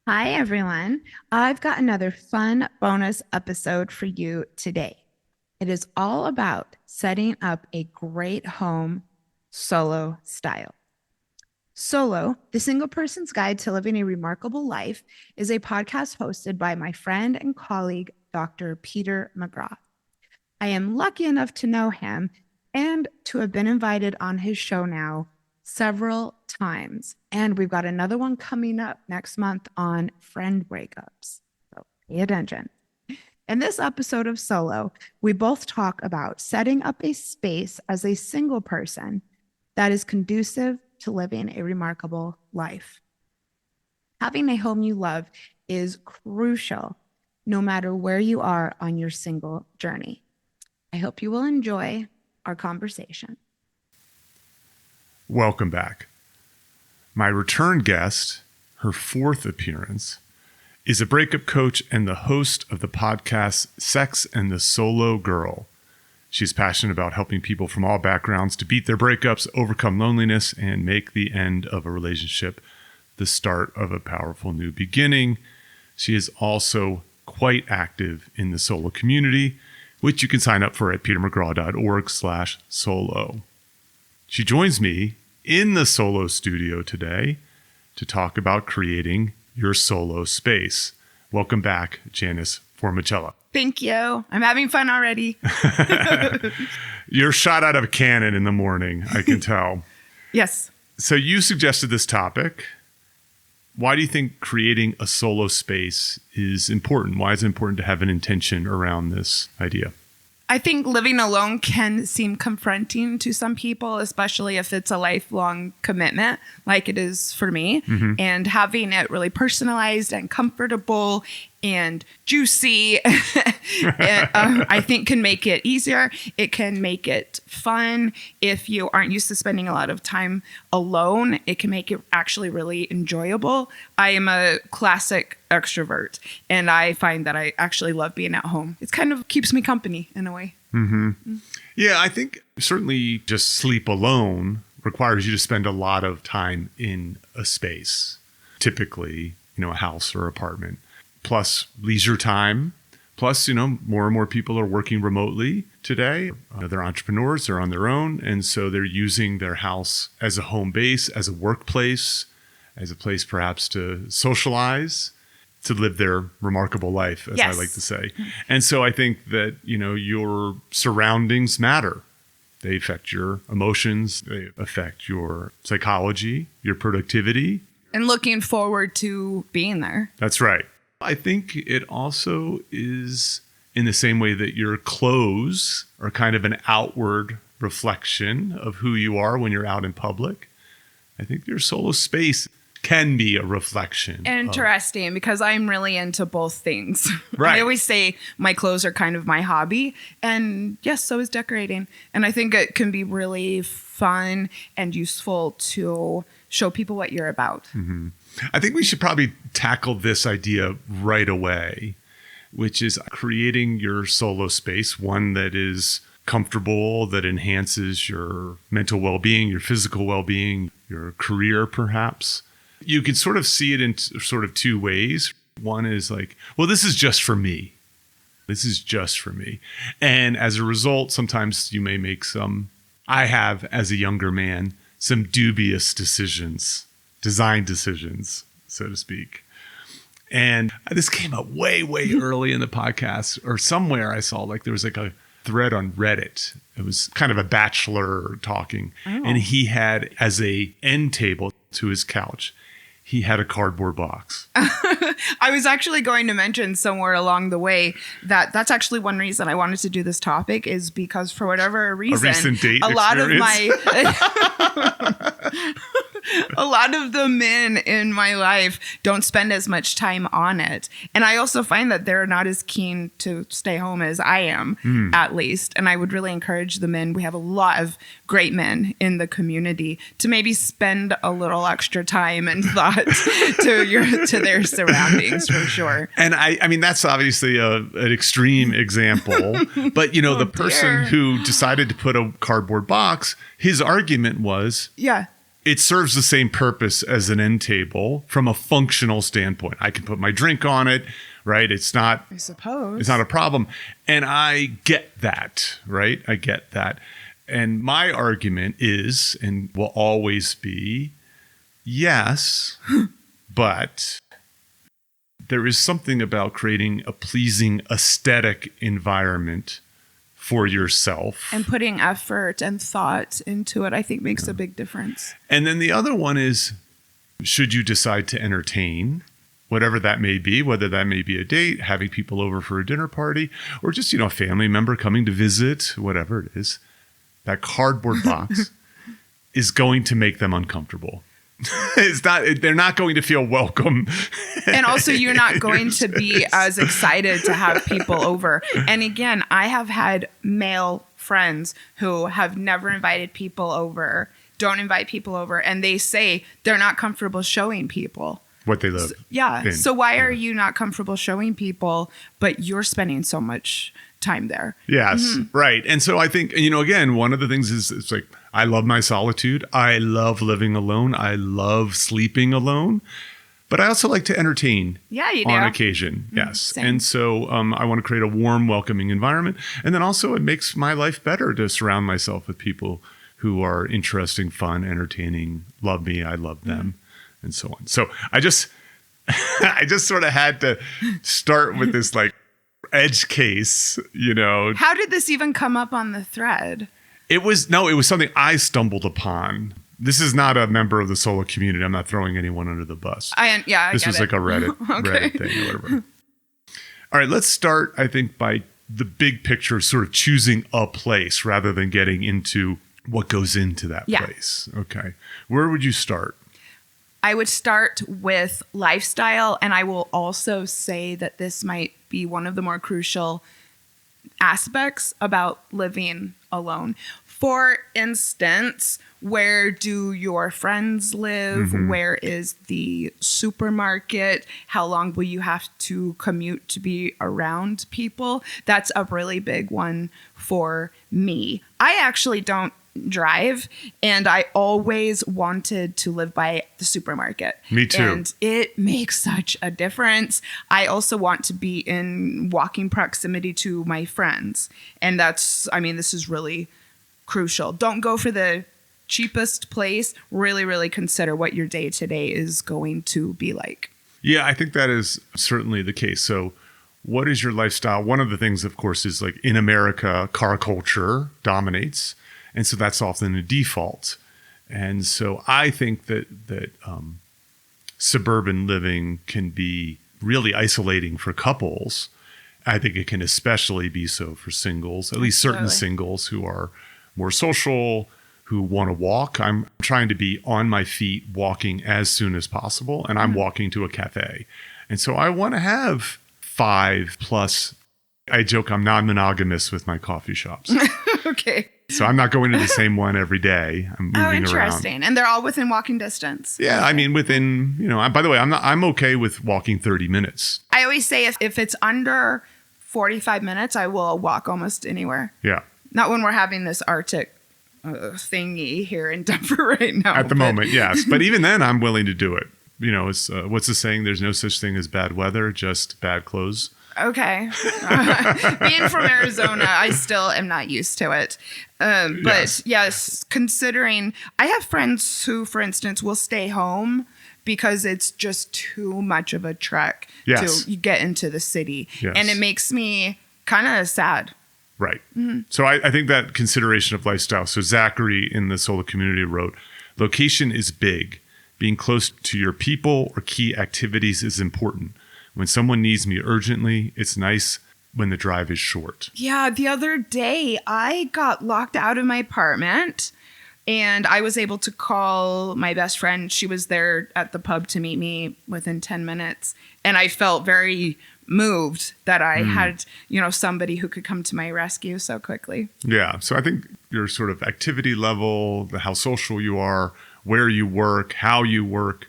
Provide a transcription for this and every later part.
Hi, everyone. I've got another fun bonus episode for you today. It is all about setting up a great home solo style. Solo, the single person's guide to living a remarkable life, is a podcast hosted by my friend and colleague, Dr. Peter McGraw. I am lucky enough to know him and to have been invited on his show now several times. And we've got another one coming up next month on friend breakups. So pay attention. In this episode of Solo, we both talk about setting up a space as a single person that is conducive to living a remarkable life. Having a home you love is crucial no matter where you are on your single journey. I hope you will enjoy our conversation. Welcome back. My return guest, her fourth appearance, is a breakup coach and the host of the podcast Sex and the Solo Girl. She's passionate about helping people from all backgrounds to beat their breakups, overcome loneliness, and make the end of a relationship the start of a powerful new beginning. She is also quite active in the solo community, which you can sign up for at petermcgraw.org/solo. She joins me in the solo studio today to talk about creating your solo space. Welcome back, Janice Formicella. Thank you. I'm having fun already. You're shot out of a cannon in the morning, I can tell. Yes. So you suggested this topic. Why do you think creating a solo space is important? Why is it important to have an intention around this idea? I think living alone can seem confronting to some people, especially if it's a lifelong commitment like it is for me. Mm-hmm. And having it really personalized and comfortable and juicy, I think can make it easier. It can make it fun. If you aren't used to spending a lot of time alone, it can make it actually really enjoyable. I am a classic extrovert, and I find that I actually love being at home. It kind of keeps me company in a way. Mm-hmm. Mm-hmm. Yeah, I think certainly just sleep alone requires you to spend a lot of time in a space, typically, a house or apartment. Plus leisure time. Plus, more and more people are working remotely today. They're entrepreneurs, they're on their own. And so they're using their house as a home base, as a workplace, as a place perhaps to socialize, to live their remarkable life, as yes. I like to say. And so I think that, your surroundings matter. They affect your emotions. They affect your psychology, your productivity. And looking forward to being there. That's right. I think it also is in the same way that your clothes are kind of an outward reflection of who you are when you're out in public. I think your solo space can be a reflection. Interesting, because I'm really into both things. Right. I always say my clothes are kind of my hobby. And yes, so is decorating. And I think it can be really fun and useful to show people what you're about. Mm-hmm. I think we should probably tackle this idea right away, which is creating your solo space, one that is comfortable, that enhances your mental well-being, your physical well-being, your career, perhaps. You can sort of see it in sort of two ways. One is like, well, this is just for me. This is just for me. And as a result, sometimes you may make I have, as a younger man, some dubious decisions. Design decisions, so to speak. And this came up way, way early in the podcast, or somewhere I saw there was a thread on Reddit. It was kind of a bachelor talking. Oh. And he had, as a end table to his couch, he had a cardboard box. I was actually going to mention somewhere along the way that that's actually one reason I wanted to do this topic, is because for whatever reason, a recent date lot experience. of my a lot of the men in my life don't spend as much time on it. And I also find that they're not as keen to stay home as I am, at least. And I would really encourage the men. We have a lot of great men in the community to maybe spend a little extra time and thought to their surroundings, for sure. And I mean, that's obviously an extreme example, but the person who decided to put a cardboard box, his argument was, yeah, it serves the same purpose as an end table from a functional standpoint. I can put my drink on it, right? I suppose. It's not a problem. And I get that, right? I get that. And my argument is, and will always be, yes, but there is something about creating a pleasing aesthetic environment for yourself. And putting effort and thought into it, I think makes a big difference. And then the other one is, should you decide to entertain, whatever that may be, whether that may be a date, having people over for a dinner party, or just, a family member coming to visit, whatever it is, that cardboard box is going to make them uncomfortable. They're not going to feel welcome. And also you're not going to be as excited to have people over. And again, I have had male friends who have never invited people over, don't invite people over, and they say they're not comfortable showing people what they love. So why are you not comfortable showing people, but you're spending so much time there? Yes, right. And so I think, again, one of the things is, it's like, I love my solitude. I love living alone. I love sleeping alone. But I also like to entertain on occasion. Yes. Same. And so I want to create a warm, welcoming environment. And then also it makes my life better to surround myself with people who are interesting, fun, entertaining, love me, I love them, and so on. So I just sort of had to start with this like edge case, How did this even come up on the thread? It was something I stumbled upon. This is not a member of the solo community. I'm not throwing anyone under the bus. This was like a Reddit thing or whatever. All right, let's start, I think, by the big picture of sort of choosing a place rather than getting into what goes into that place. Okay. Where would you start? I would start with lifestyle, and I will also say that this might be one of the more crucial aspects about living alone. For instance, where do your friends live? Where is the supermarket? How long will you have to commute to be around people? That's a really big one for me. I actually don't drive, and I always wanted to live by the supermarket. Me too. And it makes such a difference. I also want to be in walking proximity to my friends. And this is really crucial. Don't go for the cheapest place. Really, really consider what your day-to-day is going to be like. Yeah, I think that is certainly the case. So what is your lifestyle? One of the things, of course, is like in America, car culture dominates. And so that's often a default. And so I think that suburban living can be really isolating for couples. I think it can especially be so for singles, at least certain singles who are more social, who want to walk. I'm trying to be on my feet walking as soon as possible, and I'm walking to a cafe. And so I want to have 5+. I joke I'm non-monogamous with my coffee shops. Okay. So I'm not going to the same one every day. I'm moving around. Interesting. And they're all within walking distance. Yeah, okay. I mean, within, by the way, I'm okay with walking 30 minutes. I always say if it's under 45 minutes, I will walk almost anywhere. Yeah. Not when we're having this Arctic thingy here in Denver right now. At the moment, yes. But even then, I'm willing to do it. It's, what's the saying? There's no such thing as bad weather, just bad clothes. Okay. Being from Arizona, I still am not used to it. But yes, considering I have friends who, for instance, will stay home because it's just too much of a trek to get into the city. Yes. And it makes me kind of sad. Right. Mm-hmm. So I think that consideration of lifestyle. So Zachary in the solo community wrote, location is big. Being close to your people or key activities is important. When someone needs me urgently, it's nice when the drive is short. Yeah, the other day I got locked out of my apartment and I was able to call my best friend. She was there at the pub to meet me within 10 minutes. And I felt very moved that I had, somebody who could come to my rescue so quickly. Yeah. So I think your sort of activity level, how social you are, where you work, how you work,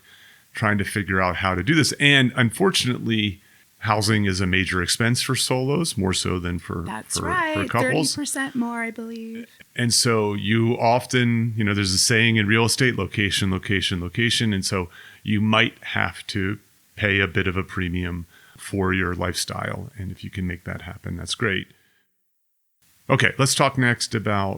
trying to figure out how to do this. And unfortunately, Housing is a major expense for solos, more so than for That's for right. couples. 30% more, I believe. And so you often, there's a saying in real estate, location, location, location. And so you might have to pay a bit of a premium for your lifestyle. And if you can make that happen, that's great. Okay, let's talk next about